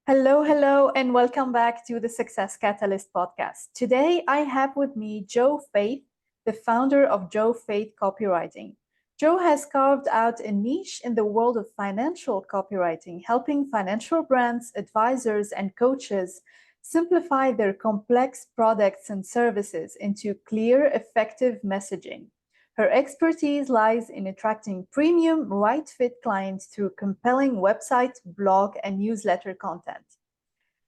Hello, hello, and welcome back to the Success Catalyst podcast. Today, I have with me Jo Faith, the founder of Jo Faith Copywriting. Jo has carved out a niche in the world of financial copywriting, helping financial brands, advisors, and coaches simplify their complex products and services into clear, effective messaging. Her expertise lies in attracting premium, right-fit clients through compelling website, blog, and newsletter content.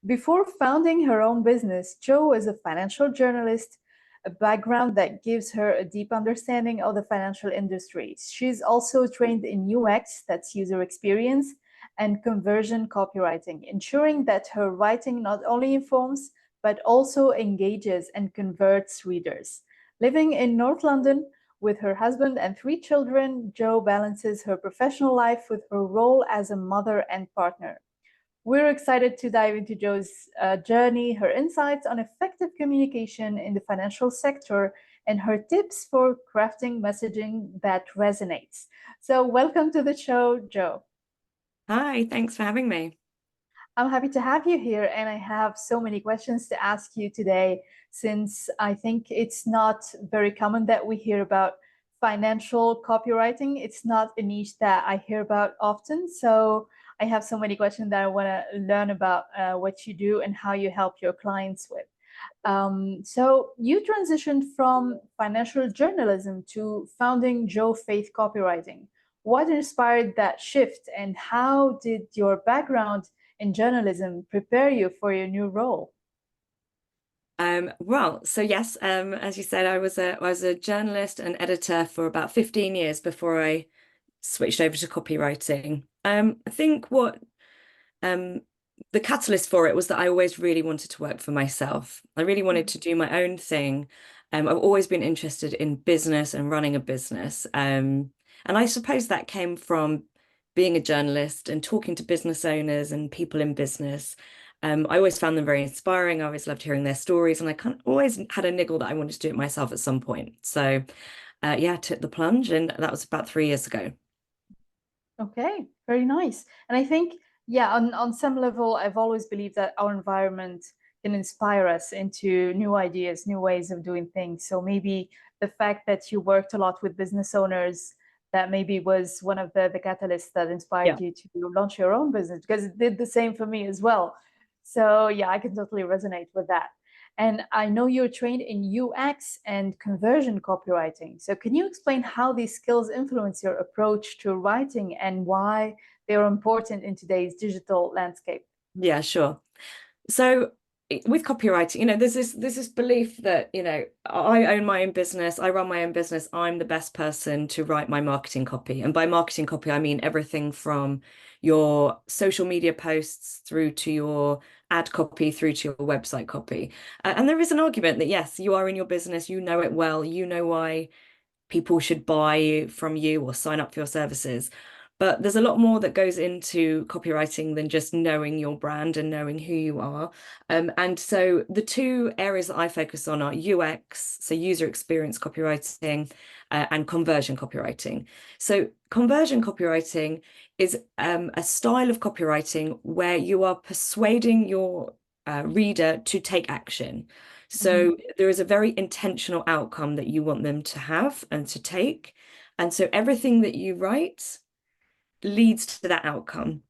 Before founding her own business, Jo is a financial journalist, a background that gives her a deep understanding of the financial industry. She's also trained in UX, that's user experience, and conversion copywriting, ensuring that her writing not only informs, but also engages and converts readers. Living in North London, with her husband and 3 children, Jo balances her professional life with her role as a mother and partner. We're excited to dive into Jo's journey, her insights on effective communication in the financial sector, and her tips for crafting messaging that resonates. So, welcome to the show, Jo. Hi, thanks for having me. I'm happy to have you here, and I have so many questions to ask you today, since I think it's not very common that we hear about financial copywriting. It's not a niche that I hear about often. So I have so many questions that I want to learn about what you do and how you help your clients with. So you transitioned from financial journalism to founding Jo Faith Copywriting. What inspired that shift, and how did your background in journalism prepare you for your new role? So yes, as you said, I was a journalist and editor for about 15 years before I switched over to copywriting. I think what the catalyst for it was that I always really wanted to work for myself. I really wanted to do my own thing. I've always been interested in business and running a business. And I suppose that came from being a journalist and talking to business owners and people in business. I always found them very inspiring. I always loved hearing their stories, and I kind of always had a niggle that I wanted to do it myself at some point. So, yeah, I took the plunge, and that was about 3 years ago. Okay, very nice. And I think, yeah, on some level, I've always believed that our environment can inspire us into new ideas, new ways of doing things. So maybe the fact that you worked a lot with business owners, that maybe was one of the catalysts that Yeah. inspired you to launch your own business, because it did the same for me as well. So yeah, I can totally resonate with that. And I know you're trained in UX and conversion copywriting. So can you explain how these skills influence your approach to writing and why they are important in today's digital landscape? Yeah, sure. So with copywriting, there's this belief that, I own my own business, I run my own business, I'm the best person to write my marketing copy. And by marketing copy, I mean everything from your social media posts through to your ad copy, through to your website copy. And there is an argument that yes, you are in your business, you know it well, you know why people should buy from you or sign up for your services. But there's a lot more that goes into copywriting than just knowing your brand and knowing who you are. And so the two areas that I focus on are UX, so user experience copywriting, and conversion copywriting. So conversion copywriting is a style of copywriting where you are persuading your reader to take action. So there is a very intentional outcome that you want them to have and to take. And so everything that you write leads to that outcome.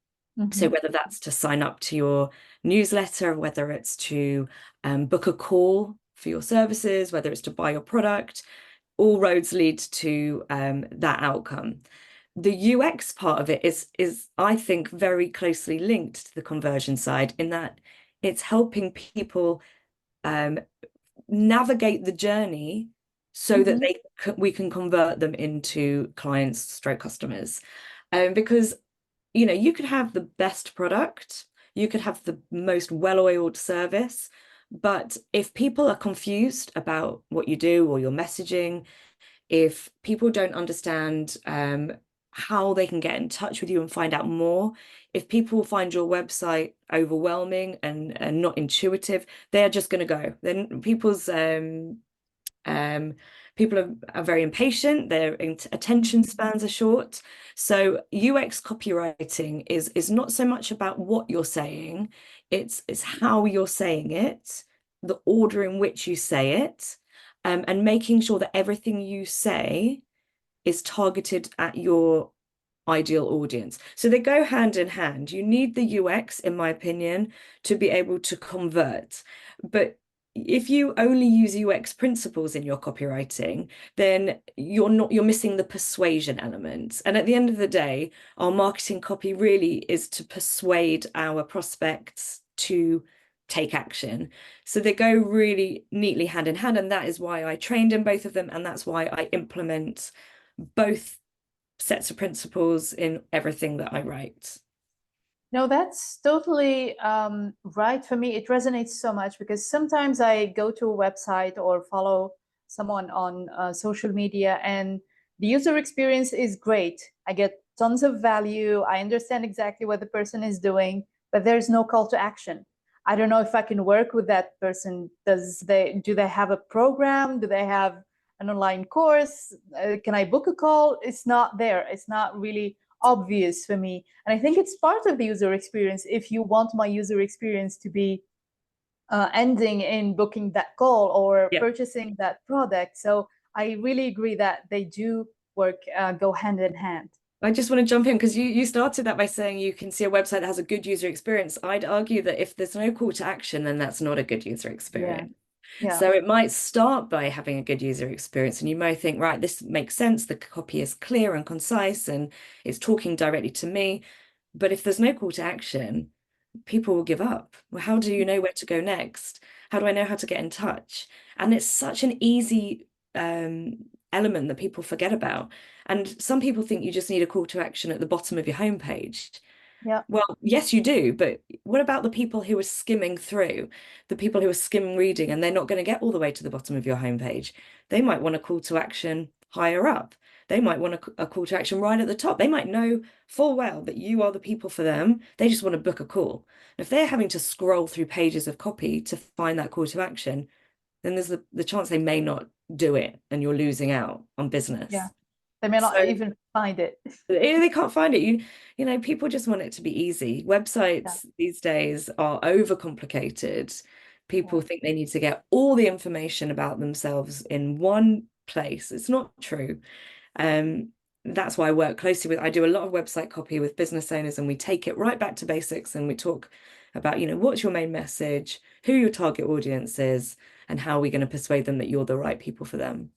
So Mm-hmm. whether that's to sign up to your newsletter, whether it's to book a call for your services, whether it's to buy your product, all roads lead to that outcome. The UX part of it is I think very closely linked to the conversion side, in that it's helping people um, navigate the journey so that Mm-hmm. we can convert them into clients, stroke customers. Because you could have the best product, you could have the most well-oiled service, but if people are confused about what you do or your messaging, if people don't understand how they can get in touch with you and find out more, if people find your website overwhelming and not intuitive, they are just going to go. Then um, People are very impatient, their attention spans are short. So UX copywriting is not so much about what you're saying, it's how you're saying it, the order in which you say it, and making sure that everything you say is targeted at your ideal audience. So they go hand in hand. You need the UX, in my opinion, to be able to convert. But if you only use UX principles in your copywriting, then you're missing the persuasion element. And at the end of the day, our marketing copy really is to persuade our prospects to take action. So they go really neatly hand in hand. And that is why I trained in both of them. And that's why I implement both sets of principles in everything that I write. No, that's totally right. For me, it resonates so much because sometimes I go to a website or follow someone on social media, and the user experience is great. I get tons of value. I understand exactly what the person is doing, but there's no call to action. I don't know if I can work with that person. Do they have a program? Do they have an online course? Can I book a call? It's not there. It's not really obvious for me. And I think it's part of the user experience. If you want my user experience to be ending in booking that call or purchasing that product. So I really agree that they do work, go hand in hand. I just want to jump in because you started that by saying you can see a website that has a good user experience. I'd argue that if there's no call to action, then that's not a good user experience. Yeah. So it might start by having a good user experience, and you might think, right, this makes sense. The copy is clear and concise and it's talking directly to me. But if there's no call to action, people will give up. Well, how do you know where to go next? How do I know how to get in touch? And it's such an easy element that people forget about. And some people think you just need a call to action at the bottom of your homepage. Yeah. Well, yes, you do, but what about the people who are skimming through, the people who are skim reading, and they're not going to get all the way to the bottom of your homepage? They might want a call to action higher up. They might want a call to action right at the top. They might know full well that you are the people for them. They just want to book a call. And if they're having to scroll through pages of copy to find that call to action, then there's the chance they may not do it and you're losing out on business. Yeah. They may not even find it. They can't find it. You know, people just want it to be easy. Websites these days are overcomplicated. People think they need to get all the information about themselves in one place. It's not true. That's why I work closely with, I do a lot of website copy with business owners, and we take it right back to basics and we talk about, you know, what's your main message, who your target audience is, and how are we going to persuade them that you're the right people for them.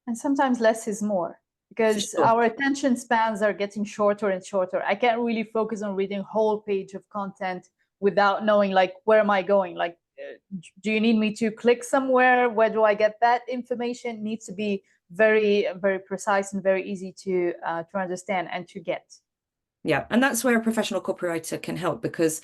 And sometimes less is more, because our attention spans are getting shorter and shorter. I can't really focus on reading a whole page of content without knowing, like, where am I going? Like, do you need me to click somewhere? Where do I get that information? It needs to be very, very precise and very easy to understand and to get. Yeah, and that's where a professional copywriter can help, because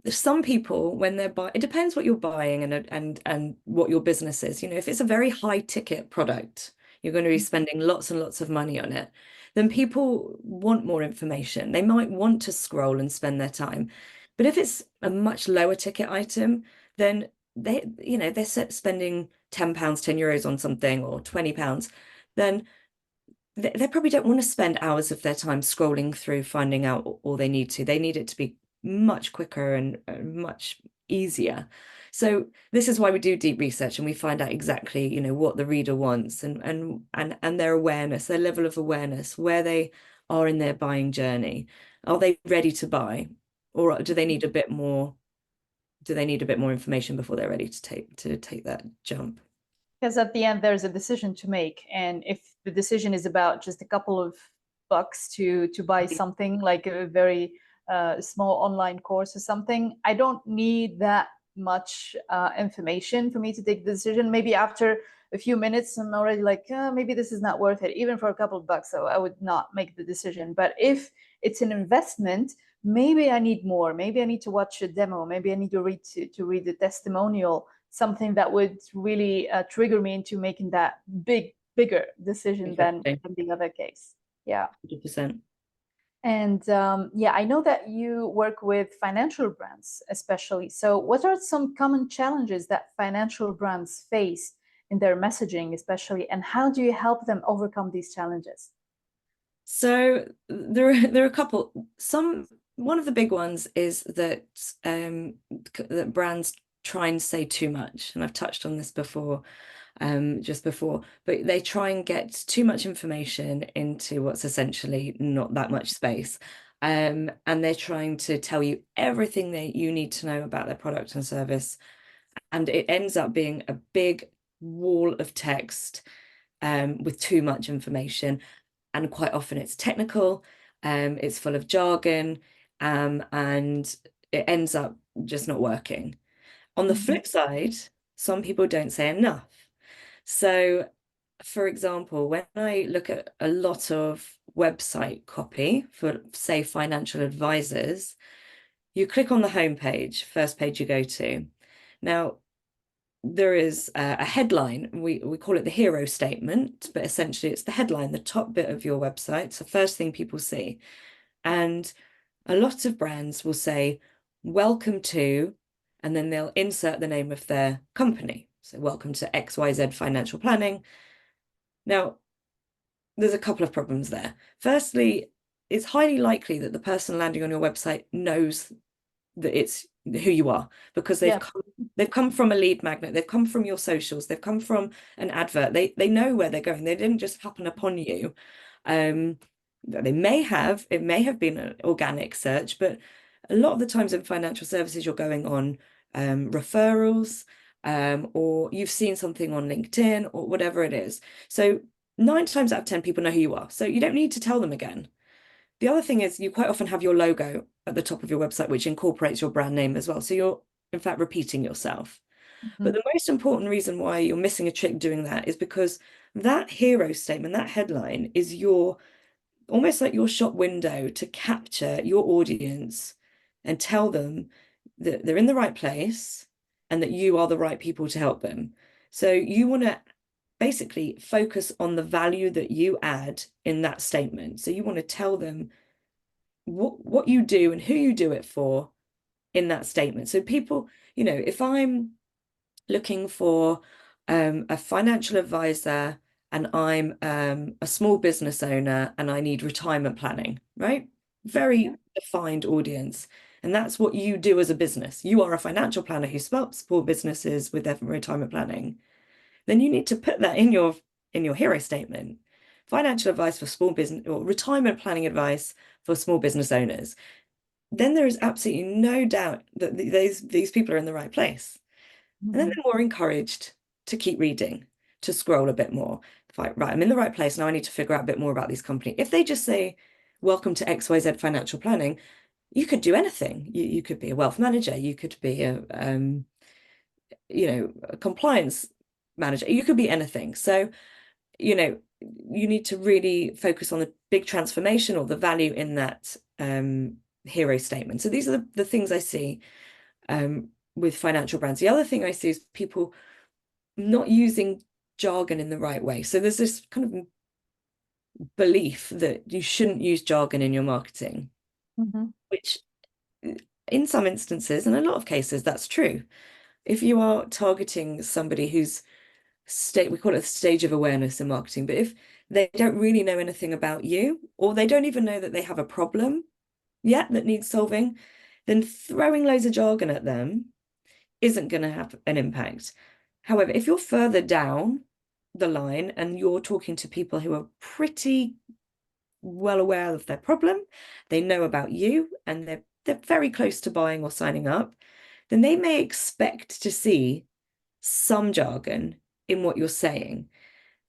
some people, when they're buying, it depends what you're buying and what your business is. You know, if it's a very high ticket product, you're going to be spending lots and lots of money on it, then people want more information. They might want to scroll and spend their time. But if it's a much lower ticket item, then they're spending £10, €10 on something, or £20, then they probably don't want to spend hours of their time scrolling through, finding out all they need to. They need it to be much quicker and much easier. So this is why we do deep research, and we find out exactly, you know, what the reader wants and their awareness, their level of awareness, where they are in their buying journey. Are they ready to buy, or do they need a bit more? Do they need a bit more information before they're ready to take that jump? Because at the end, there's a decision to make. And if the decision is about just a couple of bucks to buy something like a very small online course or something, I don't need that much information for me to take the decision. Maybe after a few minutes, I'm already like, maybe this is not worth it, even for a couple of bucks. So I would not make the decision. But if it's an investment, maybe I need more. Maybe I need to watch a demo. Maybe I need to read the testimonial, something that would really trigger me into making that bigger decision than the other case. Yeah. 100%. And yeah, I know that you work with financial brands, especially. So what are some common challenges that financial brands face in their messaging, especially, and how do you help them overcome these challenges? So there are a couple. One of the big ones is that that brands try and say too much, and I've touched on this before, just before, but they try and get too much information into what's essentially not that much space. And they're trying to tell you everything that you need to know about their product and service. And it ends up being a big wall of text with too much information. And quite often it's technical, it's full of jargon, and it ends up just not working. On the flip side, some people don't say enough. So, for example, when I look at a lot of website copy for, say, financial advisors, you click on the homepage, first page you go to. Now, there is a headline. We call it the hero statement, but essentially it's the headline, the top bit of your website. So first thing people see. And a lot of brands will say, welcome to, and then they'll insert the name of their company. So welcome to XYZ Financial Planning. Now, there's a couple of problems there. Firstly, it's highly likely that the person landing on your website knows that it's who you are, because they've come from a lead magnet, they've come from your socials, they've come from an advert, they know where they're going, they didn't just happen upon you. It may have been an organic search, but a lot of the times in financial services you're going on referrals, or you've seen something on LinkedIn or whatever it is. So 9 times out of 10 people know who you are, so you don't need to tell them again. The other thing is you quite often have your logo at the top of your website, which incorporates your brand name as well. So you're, in fact, repeating yourself. But the most important reason why you're missing a trick doing that is because that hero statement, that headline, is your almost like your shop window to capture your audience and tell them that they're in the right place and that you are the right people to help them. So you want to basically focus on the value that you add in that statement. So you want to tell them what you do and who you do it for in that statement. So people, if I'm looking for a financial advisor and I'm a small business owner and I need retirement planning, right? Very defined audience. And that's what you do as a business. You are a financial planner who supports businesses with their retirement planning. Then you need to put that in your hero statement. Financial advice for small business, or retirement planning advice for small business owners. Then there is absolutely no doubt that these people are in the right place. And then they're more encouraged to keep reading, to scroll a bit more. Like, right, I'm in the right place now. I need to figure out a bit more about these companies. If they just say, welcome to XYZ Financial Planning, you could do anything. You could be a wealth manager. You could be a compliance manager. You could be anything. So, you need to really focus on the big transformation or the value in that hero statement. So these are the things I see with financial brands. The other thing I see is people not using jargon in the right way. So there's this kind of belief that you shouldn't use jargon in your marketing, which in some instances, in a lot of cases, that's true. If you are targeting somebody who's we call it the stage of awareness in marketing, but if they don't really know anything about you, or they don't even know that they have a problem yet that needs solving, then throwing loads of jargon at them isn't going to have an impact. However, if you're further down the line and you're talking to people who are pretty well aware of their problem, they know about you, and they're very close to buying or signing up, then they may expect to see some jargon in what you're saying.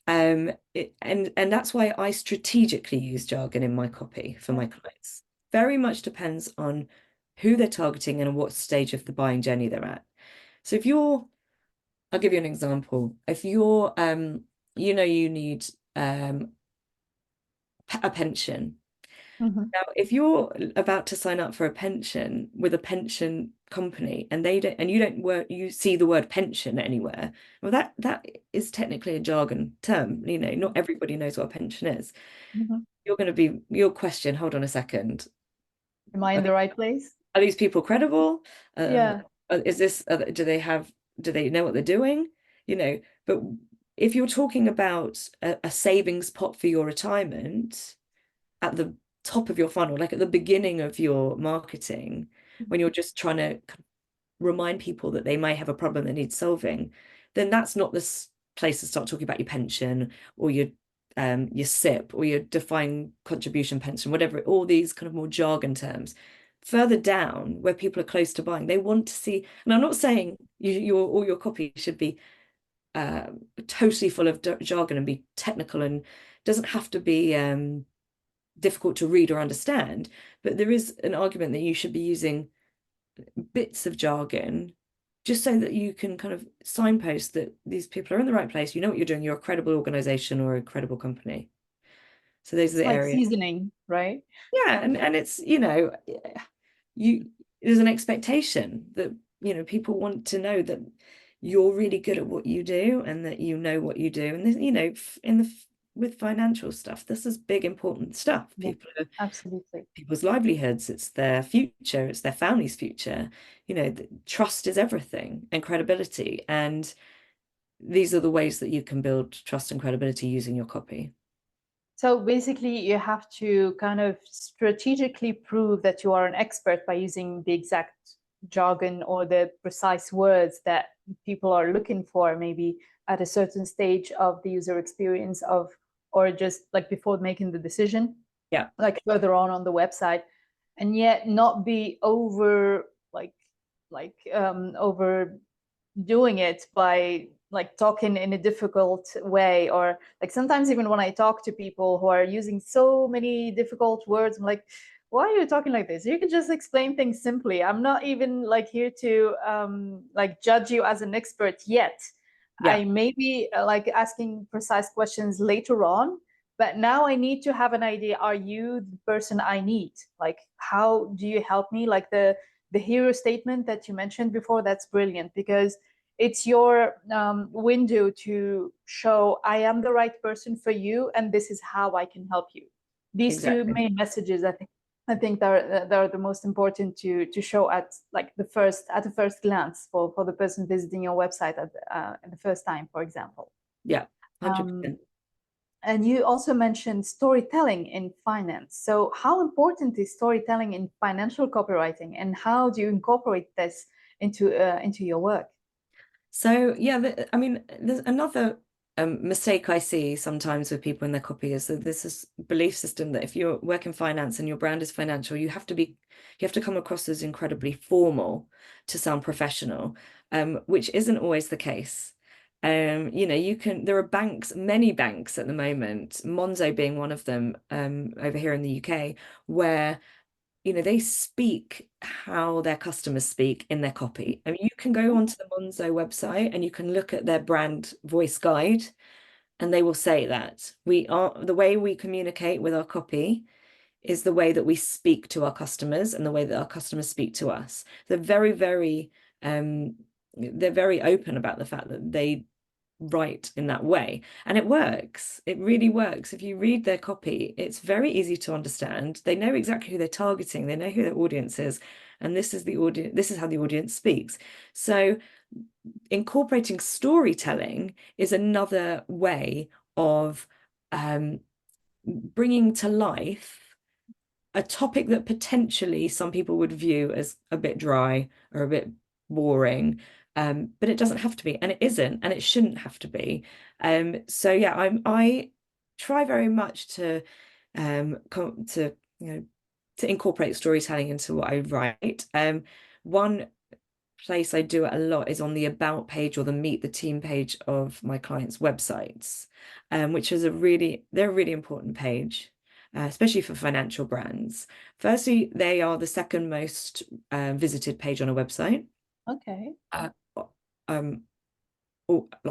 And that's why I strategically use jargon in my copy for my clients. Very much depends on who they're targeting and what stage of the buying journey they're at. So I'll give you an example. If you're you need a pension. Now, if you're about to sign up for a pension with a pension company and you see the word pension anywhere, well, that is technically a jargon term. Not everybody knows what a pension is. You'll question, hold on a second. Am I in the right place? Are these people credible? Yeah. Do they know what they're doing? But if you're talking about a savings pot for your retirement at the top of your funnel, like at the beginning of your marketing, when you're just trying to remind people that they may have a problem that needs solving, then that's not the place to start talking about your pension or your SIP or your defined contribution pension, whatever, all these kind of more jargon terms. Further down, where people are close to buying, they want to see, and I'm not saying all your copy should be totally full of jargon and be technical, and doesn't have to be difficult to read or understand, but there is an argument that you should be using bits of jargon just so that you can kind of signpost that these people are in the right place, you know what you're doing, you're a credible organization or a credible company. So those are It's the like areas. seasoning, right? Yeah, and it's, there's an expectation that, people want to know that you're really good at what you do and that you know what you do. And this, with financial stuff, this is big, important stuff. Yeah, absolutely. People's livelihoods, it's their future, it's their family's future. Trust is everything, and credibility. And these are the ways that you can build trust and credibility using your copy. So basically, you have to kind of strategically prove that you are an expert by using the exact jargon or the precise words that people are looking for, maybe at a certain stage of the user experience or just like before making the decision. Yeah, like further on the website, and yet not be overdoing it by like talking in a difficult way, or like sometimes even when I talk to people who are using so many difficult words, I'm like, why are you talking like this? You can just explain things simply. I'm not even like here to like judge you as an expert yet. yeah, I may be like asking precise questions later on, but now I need to have an idea, are you the person I need? Like, how do you help me? Like the hero statement that you mentioned before, that's brilliant, because it's your window to show I am the right person for you, and this is how I can help you. These two exactly. main messages, I think they're the most important to show at like the first glance for the person visiting your website at the first time, for example. Yeah, Um, 100%. and you also mentioned storytelling in finance. So how important is storytelling in financial copywriting, and how do you incorporate this into your work? So yeah, I mean, there's another mistake I see sometimes with people in their copy is that this is belief system that if you work in finance and your brand is financial, you have to come across as incredibly formal to sound professional, which isn't always the case. There are banks, many banks at the moment, Monzo being one of them, over here in the UK, where they speak how their customers speak in their copy. I mean, you can go onto the Monzo website and you can look at their brand voice guide, and they will say that the way we communicate with our copy is the way that we speak to our customers and the way that our customers speak to us. They're very open about the fact that they write in that way, and it works. It really works. If you read their copy, it's very easy to understand. They know exactly who they're targeting, they know who their audience is, and this is the audience, this is how the audience speaks. So incorporating storytelling is another way of bringing to life a topic that potentially some people would view as a bit dry or a bit boring, but it doesn't have to be, and it isn't, and it shouldn't have to be. So yeah, I try very much to to incorporate storytelling into what I write. One place I do it a lot is on the about page or the meet the team page of my clients' websites, which is they're a really important page. Especially for financial brands. Firstly, they are the second most visited page on a website. Okay. Uh, um,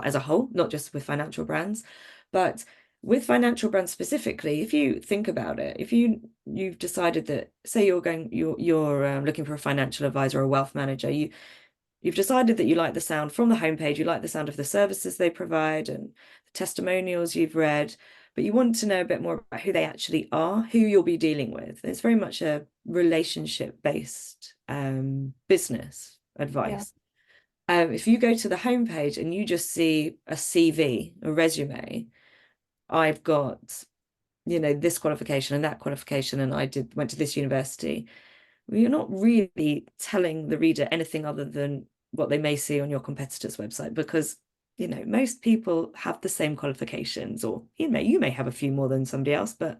as a whole, not just with financial brands, but with financial brands specifically. If you think about it, if you've decided that, say you're looking for a financial advisor or a wealth manager, you've decided that you like the sound from the homepage, you like the sound of the services they provide and the testimonials you've read, but you want to know a bit more about who they actually are, who you'll be dealing with. It's very much a relationship-based business Yeah. advice. If you go to the homepage and you just see a CV, a resume, I've got, this qualification and that qualification, and went to this university. Well, you're not really telling the reader anything other than what they may see on your competitor's website, because most people have the same qualifications, or you may have a few more than somebody else, but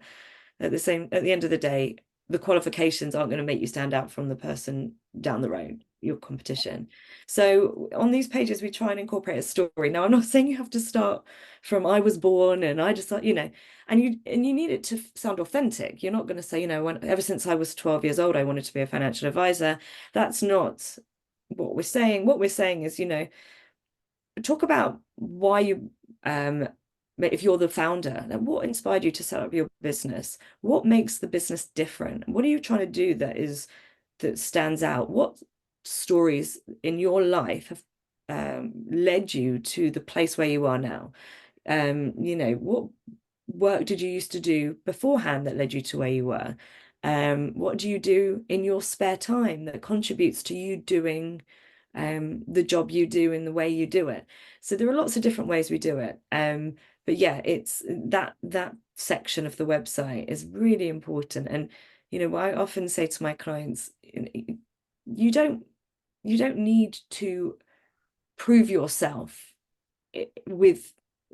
at the end of the day, the qualifications aren't going to make you stand out from the person down the road, your competition. So on these pages, we try and incorporate a story. Now, I'm not saying you have to start from I was born and I just, and you need it to sound authentic. You're not going to say, ever since I was 12 years old, I wanted to be a financial advisor. That's not what we're saying. What we're saying is, talk about why you if you're the founder, then what inspired you to set up your business? What makes the business different? What are you trying to do that stands out? What stories in your life have led you to the place where you are now? What work did you used to do beforehand that led you to where you were? What do you do in your spare time that contributes to you doing the job you do in the way you do it? So there are lots of different ways we do it. But yeah, it's that section of the website is really important. And I often say to my clients, you don't need to prove yourself with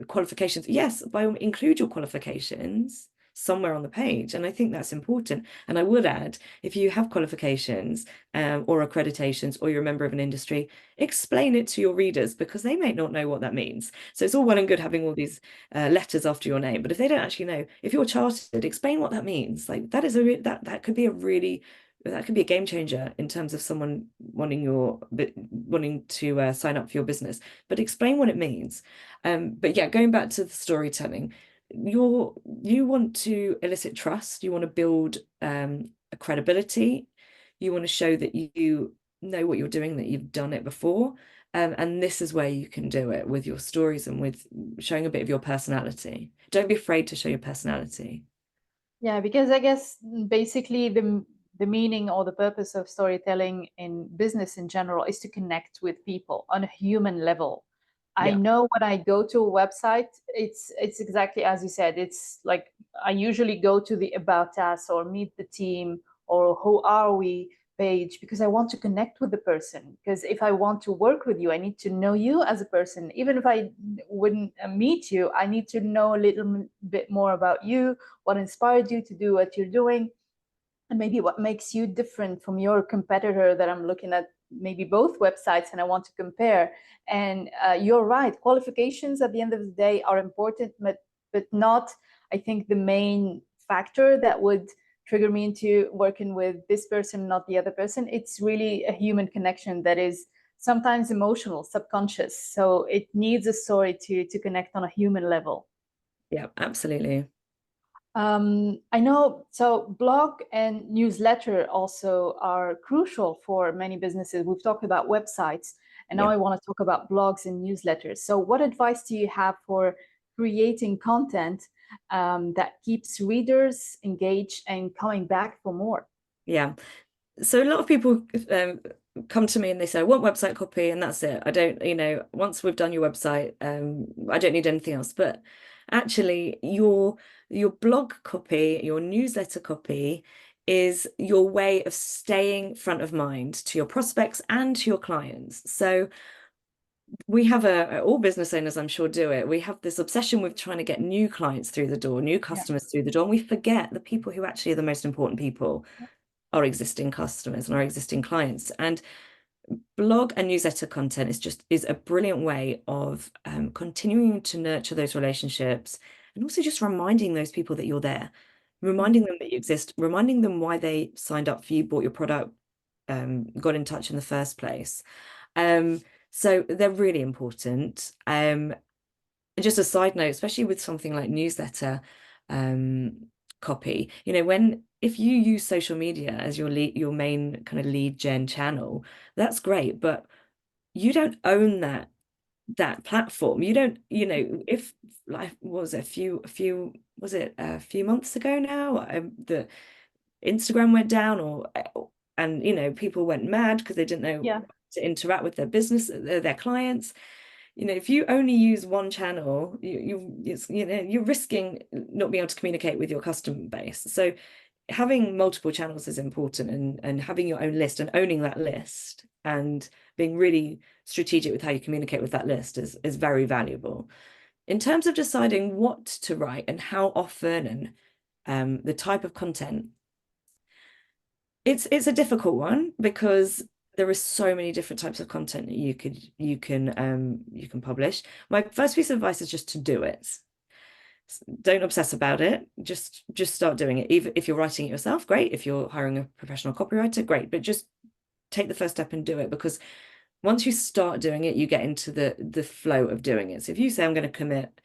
qualifications. Yes, include your qualifications somewhere on the page, and I think that's important. And I would add, if you have qualifications or accreditations, or you're a member of an industry, explain it to your readers, because they may not know what that means. So it's all well and good having all these letters after your name, but if they don't actually know, if you're chartered, explain what that means. Like, that is that could be a game changer in terms of someone wanting to sign up for your business. But explain what it means. But yeah, going back to the storytelling, you want to elicit trust. You want to build a credibility. You want to show that you know what you're doing, that you've done it before. And this is where you can do it, with your stories and with showing a bit of your personality. Don't be afraid to show your personality. Yeah, because I guess basically the meaning or the purpose of storytelling in business in general is to connect with people on a human level. I Yeah. know when I go to a website, it's exactly as you said. It's like I usually go to the About Us or Meet the Team or Who Are We page, because I want to connect with the person. Because if I want to work with you, I need to know you as a person. Even if I wouldn't meet you, I need to know a little bit more about you, what inspired you to do what you're doing, and maybe what makes you different from your competitor that I'm looking at, maybe both websites, and I want to compare. And you're right, qualifications at the end of the day are important, but not, I think, the main factor that would trigger me into working with this person, not the other person. It's really a human connection that is sometimes emotional, subconscious. So it needs a story to connect on a human level. Yeah, absolutely. I know, so blog and newsletter also are crucial for many businesses. We've talked about websites, and now Yeah. I want to talk about blogs and newsletters. So what advice do you have for creating content that keeps readers engaged and coming back for more? Yeah. So a lot of people come to me and they say, I want website copy and that's it. I don't, once we've done your website, I don't need anything else. But actually, your blog copy, your newsletter copy is your way of staying front of mind to your prospects and to your clients. So we have all business owners, I'm sure, do it. We have this obsession with trying to get new clients through the door, new Yeah. customers through the door, and we forget the people who actually are the most important people, our existing customers and our existing clients. And blog and newsletter content is a brilliant way of continuing to nurture those relationships, and also just reminding those people that you're there, reminding them that you exist, reminding them why they signed up for you, bought your product, got in touch in the first place. So they're really important. Just a side note, especially with something like newsletter copy, if you use social media as your main kind of lead gen channel, that's great, but you don't own that platform. You don't, if, like, what was it, a few months ago now, the Instagram went down, and people went mad because they didn't know Yeah. to interact with their business, their clients. If you only use one channel, you're risking not being able to communicate with your customer base. So having multiple channels is important, and having your own list and owning that list and being really strategic with how you communicate with that list is very valuable. In terms of deciding what to write and how often and the type of content, it's a difficult one because there are so many different types of content that you can publish. My first piece of advice is just to do it. Don't obsess about it. Just start doing it. Even if you're writing it yourself, great. If you're hiring a professional copywriter, great. But just take the first step and do it, because once you start doing it, you get into the flow of doing it. So if you say, I'm going to commit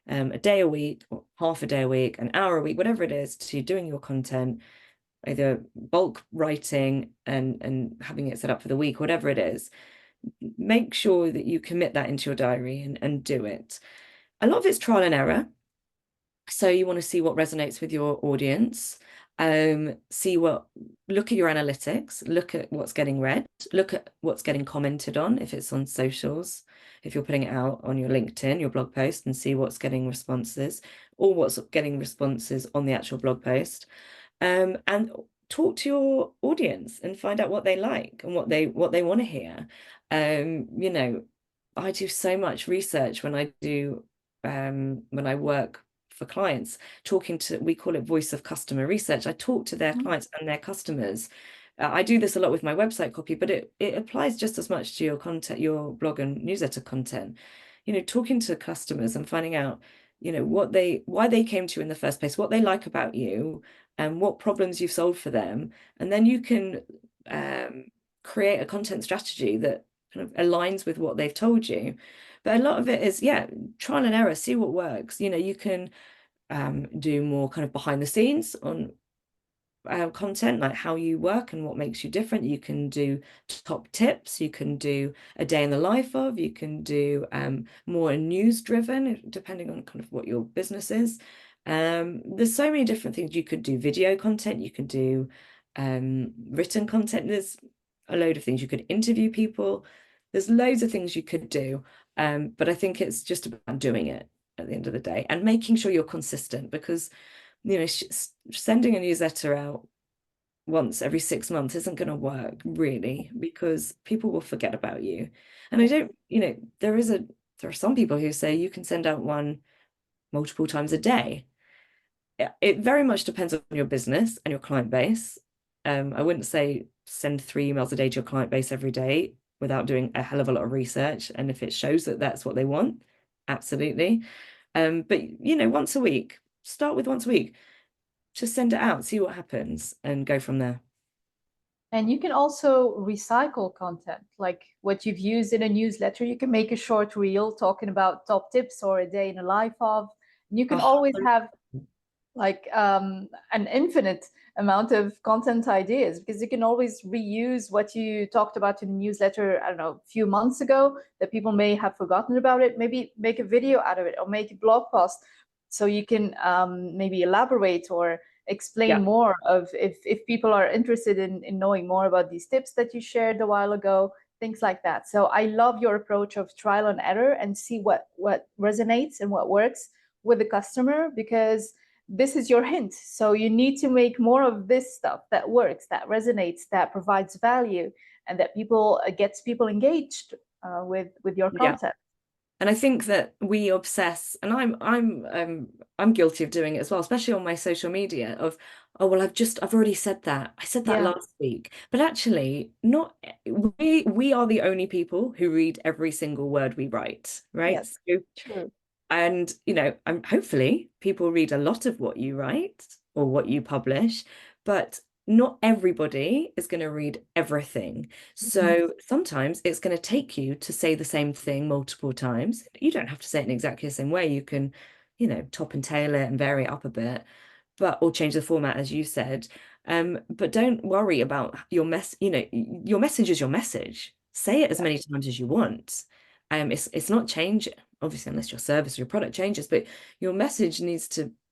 a day a week, or half a day a week, an hour a week, whatever it is, to doing your content, either bulk writing and having it set up for the week, whatever it is, make sure that you commit that into your diary and do it. A lot of it's trial and error. So you want to see what resonates with your audience. Look at your analytics, look at what's getting read, look at what's getting commented on, if it's on socials, if you're putting it out on your LinkedIn, your blog post, and see what's getting responses, or what's getting responses on the actual blog post. And talk to your audience and find out what they like and what they want to hear. I do so much research when I work for clients, we call it voice of customer research. I talk to their clients and their customers. I do this a lot with my website copy, but it applies just as much to your content, your blog and newsletter content. Talking to customers and finding out, why they came to you in the first place, what they like about you, and what problems you've solved for them. And then you can create a content strategy that kind of aligns with what they've told you. But a lot of it is, trial and error, see what works. You can do more kind of behind the scenes on content, like how you work and what makes you different. You can do top tips, you can do a day in the life of, you can do more news driven, depending on kind of what your business is. There's so many different things. You could do video content, you could do written content. There's a load of things. You could interview people. There's loads of things you could do. But I think it's just about doing it at the end of the day and making sure you're consistent, because sending a newsletter out once every 6 months isn't going to work really, because people will forget about you. And there are some people who say you can send out one multiple times a day. It very much depends on your business and your client base. I wouldn't say send 3 emails a day to your client base every day without doing a hell of a lot of research. And if it shows that that's what they want, absolutely. But once a week, start with once a week, just send it out, see what happens, and go from there. And you can also recycle content, like what you've used in a newsletter. You can make a short reel talking about top tips or a day in the life of. And you can always have like an infinite amount of content ideas, because you can always reuse what you talked about in the newsletter, I don't know, a few months ago that people may have forgotten about it. Maybe make a video out of it or make a blog post so you can maybe elaborate or explain more of if people are interested in knowing more about these tips that you shared a while ago, things like that. So I love your approach of trial and error and see what resonates and what works with the customer, because this is your hint. So you need to make more of this stuff that works, that resonates, that provides value, and that gets people engaged with your content. And I think that we obsess, and I'm guilty of doing it as well, especially on my social media, of, oh well, I've already said that. I said that last week. But actually, not we are the only people who read every single word we write, right? Yes, true. And hopefully people read a lot of what you write or what you publish, but not everybody is going to read everything. So sometimes it's going to take you to say the same thing multiple times. You don't have to say it in exactly the same way. You can, top and tail it and vary it up a bit, or change the format, as you said. But don't worry about your your message is your message. Say it as many times as you want. It's not changing, obviously, unless your service or your product changes, but your message you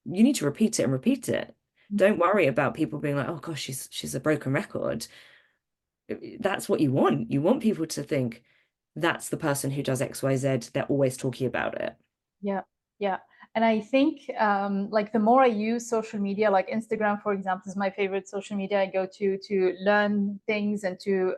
need to repeat it and repeat it. Don't worry about people being like, oh gosh, she's a broken record. that's what you want. You want people to think that's the person who does XYZ. They're always talking about it. Yeah, yeah. And I think like the more I use social media, like Instagram, for example, is my favorite social media I go to learn things and to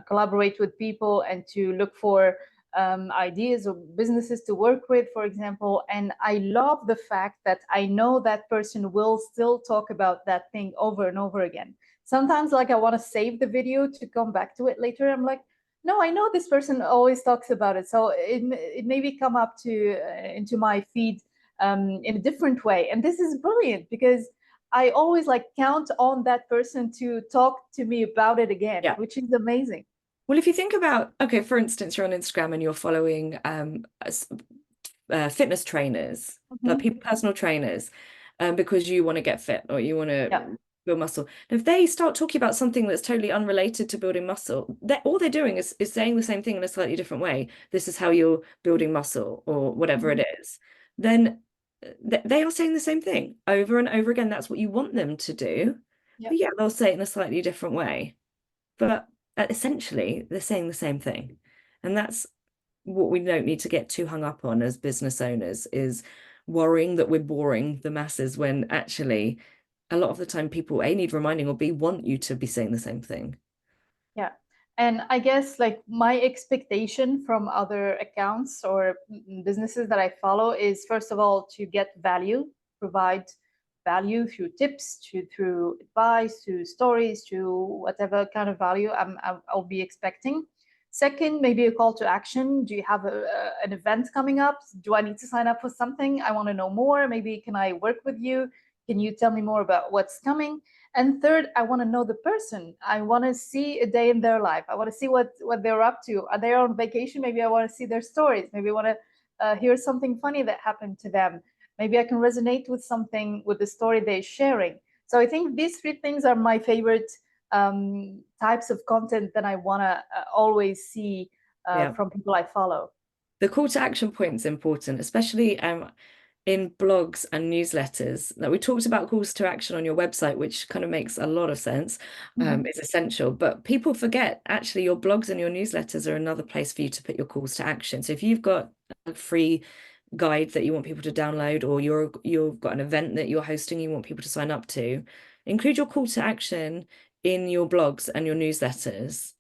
collaborate with people and to look for ideas or businesses to work with, for example. And I love the fact that I know that person will still talk about that thing over and over again. Sometimes like I want to save the video to come back to it later. I'm like, no, I know this person always talks about it, so it maybe come up to into my feed in a different way, and this is brilliant because I always like count on that person to talk to me about it again, Yeah. which is amazing. Well, if you think about, okay, for instance, you're on Instagram and you're following fitness trainers, like Mhm. people, personal trainers, because you want to get fit or you want Yeah, to build muscle. And if they start talking about something that's totally unrelated to building muscle, all they're doing is saying the same thing in a slightly different way. This is how you're building muscle or whatever mhm. it is. Then they are saying the same thing over and over again. That's what you want them to do. Yeah. But yeah, they'll say it in a slightly different way. But essentially, they're saying the same thing. And that's what we don't need to get too hung up on as business owners is worrying that we're boring the masses when actually a lot of the time people A need reminding or B want you to be saying the same thing. Yeah. And I guess like my expectation from other accounts or businesses that I follow is first of all to get value, provide value through tips, through advice, through stories, through whatever kind of value I'll be expecting. Second, maybe a call to action. Do you have an event coming up? Do I need to sign up for something? I want to know more. Maybe can I work with you? Can you tell me more about what's coming? And third, I want to know the person. I want to see a day in their life. I want to see what they're up to. Are they on vacation? Maybe I want to see their stories. Maybe I want to hear something funny that happened to them. Maybe I can resonate with something with the story they're sharing. So I think these three things are my favorite types of content that I want to always see Yeah. from people I follow. The call to action point is important, especially in blogs and newsletters. That we talked about calls to action on your website, which kind of makes a lot of sense, Mhm. is essential. But people forget actually your blogs and your newsletters are another place for you to put your calls to action. So if you've got a free guide that you want people to download, or you've got an event that you're hosting, you want people to sign up to, include your call to action in your blogs and your newsletters.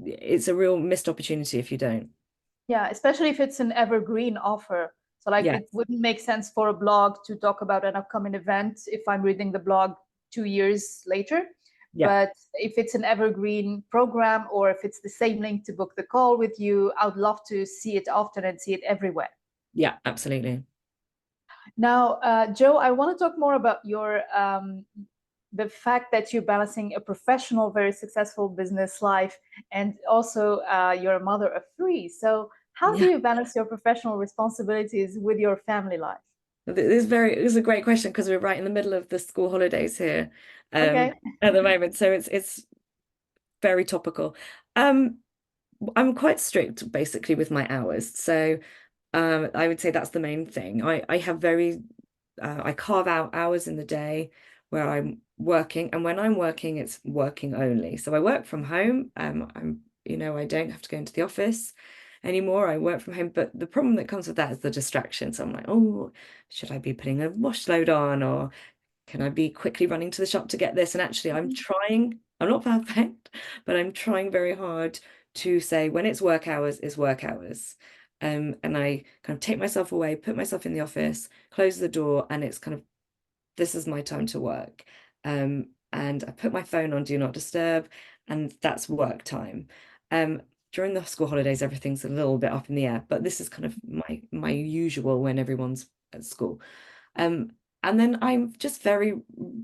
It's a real missed opportunity if you don't. Yeah, especially if it's an evergreen offer. So like Yeah, it wouldn't make sense for a blog to talk about an upcoming event if I'm reading the blog 2 years later. yeah, But if it's an evergreen program or if it's the same link to book the call with you, I would love to see it often and see it everywhere. yeah, absolutely. Now, Jo, I want to talk more about your the fact that you're balancing a professional, very successful business life and also you're a mother of three. So how do Yeah. you balance your professional responsibilities with your family life? This is a great question because we're right in the middle of the school holidays here Okay. at the moment. So it's very topical. Um, I'm quite strict basically with my hours. So I would say that's the main thing. I have I carve out hours in the day where I'm working, and when I'm working, it's working only. So I work from home. I don't have to go into the office anymore. I work from home, but the problem that comes with that is the distraction. So I'm like, oh, should I be putting a wash load on, or can I be quickly running to the shop to get this? And actually, I'm not perfect, but I'm trying very hard to say when it's work hours. And I kind of take myself away, put myself in the office, close the door, and it's kind of this is my time to work. And I put my phone on do not disturb, and that's work time. During the school holidays, everything's a little bit up in the air, but this is kind of my usual when everyone's at school. Um, and then I'm just very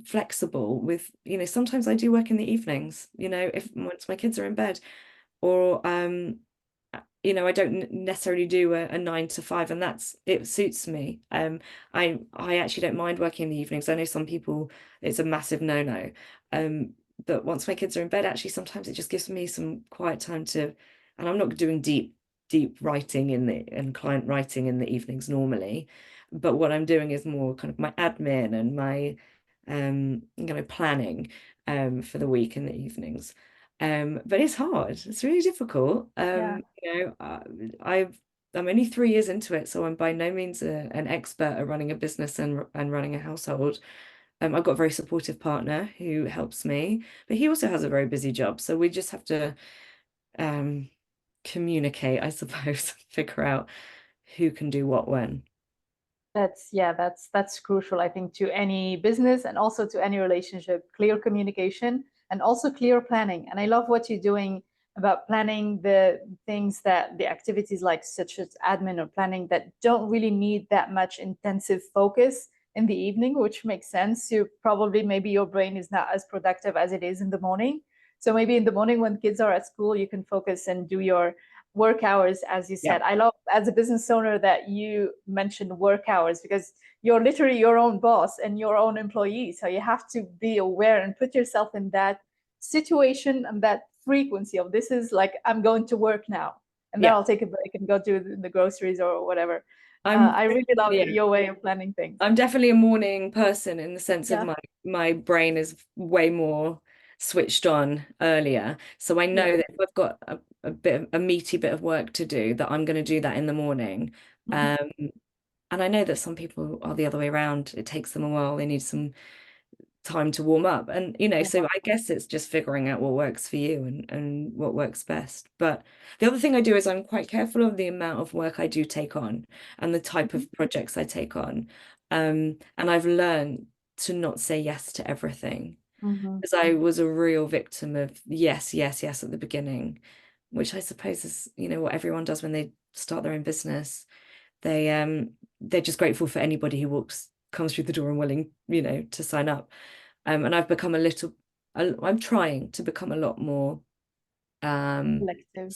flexible with, sometimes I do work in the evenings, if once my kids are in bed, or I don't necessarily do a 9 to 5, and it suits me. I actually don't mind working in the evenings. I know some people it's a massive no-no. But once my kids are in bed, actually sometimes it just gives me some quiet time and I'm not doing deep writing and client writing in the evenings normally. But what I'm doing is more kind of my admin and my planning for the week in the evenings. But it's hard. It's really difficult. Yeah. I'm only 3 years into it, so I'm by no means an expert at running a business and running a household. I've got a very supportive partner who helps me, but he also has a very busy job. So we just have to um, communicate, I suppose, figure out who can do what when. That's crucial, I think, to any business and also to any relationship. Clear communication and also clear planning. And I love what you're doing about planning the things that the activities like such as admin or planning that don't really need that much intensive focus in the evening, which makes sense. You probably, maybe your brain is not as productive as it is in the morning. So maybe in the morning when kids are at school, you can focus and do your work hours, as you Yeah. said. I love as a business owner that you mentioned work hours, because you're literally your own boss and your own employee. So you have to be aware and put yourself in that situation and that frequency of, this is like, I'm going to work now, and then Yeah. I'll take a break and go to the groceries or whatever. I'm I really love yeah. your way of planning things. I'm definitely a morning person in the sense of Yeah, my brain is way more switched on earlier. So I yeah. know that if I've got a meaty bit of work to do, that I'm going to do that in the morning. Mhm. Um, and I know that some people are the other way around. It takes them a while. They need some time to warm up. And so I guess it's just figuring out what works for you and what works best. But the other thing I do is I'm quite careful of the amount of work I do take on and the type Mhm. of projects I take on. And I've learned to not say yes to everything, Mhm. because I was a real victim of yes, yes, yes at the beginning, which I suppose is, what everyone does when they start their own business. They're just grateful for anybody who comes through the door and willing, to sign up. And I've become I'm trying to become a lot more Collective.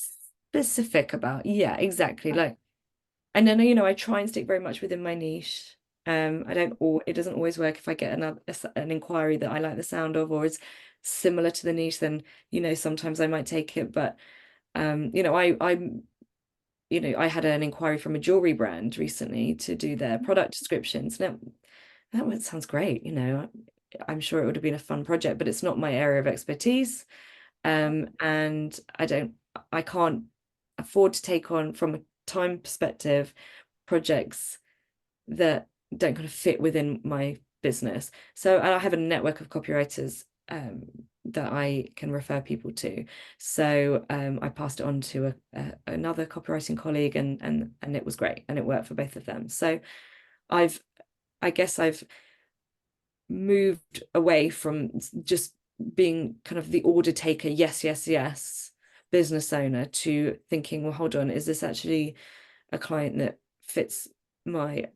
specific about, yeah, exactly. Like, and then, I try and stick very much within my niche. I don't, or it doesn't always work. If I get an inquiry that I like the sound of, or is similar to the niche, then, sometimes I might take it. But, I had an inquiry from a jewelry brand recently to do their product descriptions. Now, sounds great. I'm sure it would have been a fun project, but it's not my area of expertise. And I can't afford to take on, from a time perspective, projects that don't kind of fit within my business. So I have a network of copywriters that I can refer people to. So I passed it on to another copywriting colleague, and it was great, and it worked for both of them. So I've I guess I've moved away from just being kind of the order taker, yes, yes, yes, business owner, to thinking, well, hold on, is this actually a client that fits my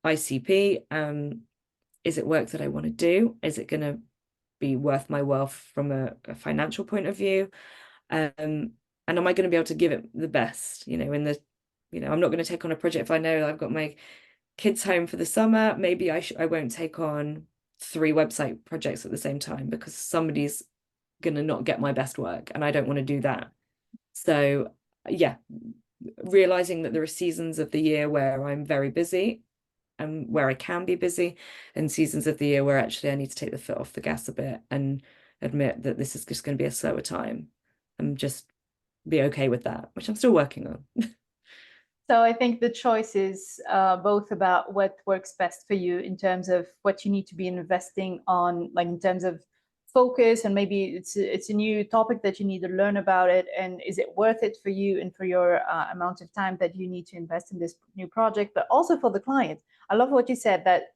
ICP? Is it work that I want to do? Is it going to be worth my wealth from a financial point of view? And am I going to be able to give it the best? I'm not going to take on a project if I know I've got my kids home for the summer. Maybe I won't take on 3 website projects at the same time, because somebody's going to not get my best work, and I don't want to do that. So yeah, realizing that there are seasons of the year where I'm very busy and where I can be busy, and seasons of the year where actually I need to take the foot off the gas a bit and admit that this is just going to be a slower time, and just be okay with that, which I'm still working on. So I think the choice is both about what works best for you in terms of what you need to be investing on, like in terms of focus, and maybe it's a new topic that you need to learn about it, and is it worth it for you and for your amount of time that you need to invest in this new project, but also for the client. I love what you said, that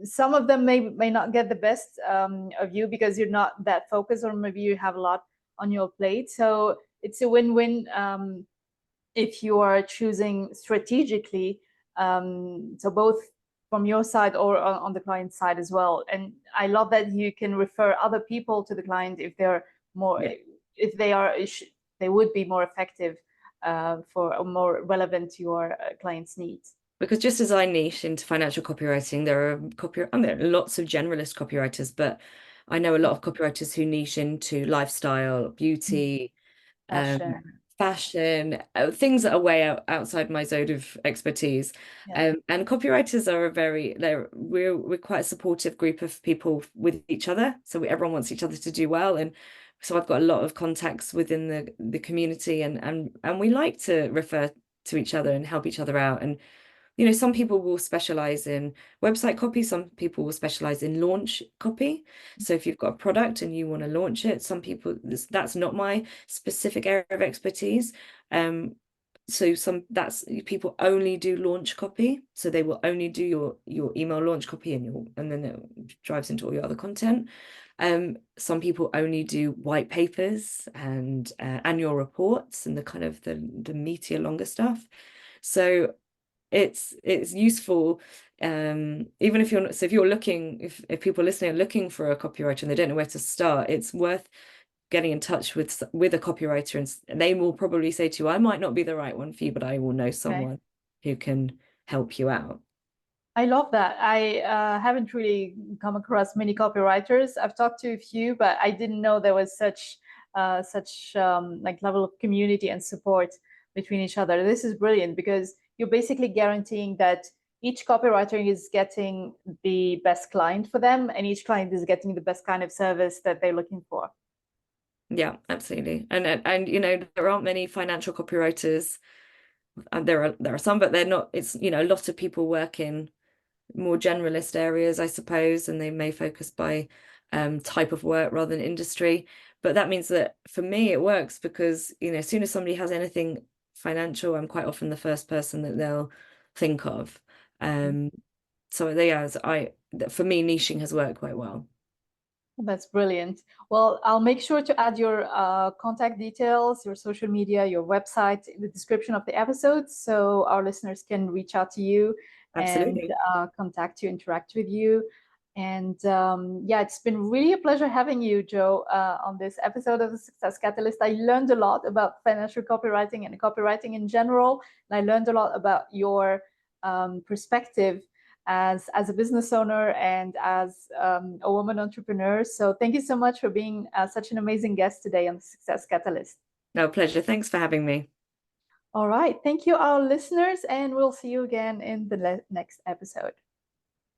some of them may not get the best of you because you're not that focused, or maybe you have a lot on your plate. So it's a win-win if you are choosing strategically, so both from your side or on the client side as well. And I love that you can refer other people to the client if they're more, Yeah. if they are, they would be more effective for more relevant to your client's needs. Because just as I niche into financial copywriting, there are lots of generalist copywriters, but I know a lot of copywriters who niche into lifestyle, beauty, um, Fashion. fashion, things that are way outside my zone of expertise. Yeah. And copywriters are we're quite a supportive group of people with each other. So everyone wants each other to do well. And So I've got a lot of contacts within the community, and we like to refer to each other and help each other out. And some people will specialize in website copy, some people will specialize in launch copy. So if you've got a product and you want to launch it, some people, that's not my specific area of expertise. So that's people only do launch copy, so they will only do your email launch copy, and then it drives into all your other content. Some people only do white papers and annual reports and the kind of the meatier, longer stuff. So it's useful, even if you're not, so if you're looking, if people listening are looking for a copywriter and they don't know where to start, it's worth getting in touch with a copywriter, and they will probably say to you, I might not be the right one for you, but I will know someone who can help you out. I love that. I haven't really come across many copywriters. I've talked to a few, but I didn't know there was such like level of community and support between each other. This is brilliant, because you're basically guaranteeing that each copywriter is getting the best client for them, and each client is getting the best kind of service that they're looking for. Yeah, absolutely. And there aren't many financial copywriters. And there are some, but they're not. It's a lot of people work in more generalist areas, I suppose, and they may focus by type of work rather than industry. But that means that for me it works, because as soon as somebody has anything financial, I'm quite often the first person that they'll think of. So for me, niching has worked quite well. That's brilliant. Well, I'll make sure to add your contact details, your social media, your website in the description of the episode, so our listeners can reach out to you. Absolutely. And contact you, interact with you. And yeah, it's been really a pleasure having you, Jo, on this episode of the Success Catalyst. I learned a lot about financial copywriting and copywriting in general. And I learned a lot about your perspective as a business owner and as a woman entrepreneur. So thank you so much for being such an amazing guest today on the Success Catalyst. No, pleasure. Thanks for having me. All right. Thank you, our listeners, and we'll see you again in the next episode.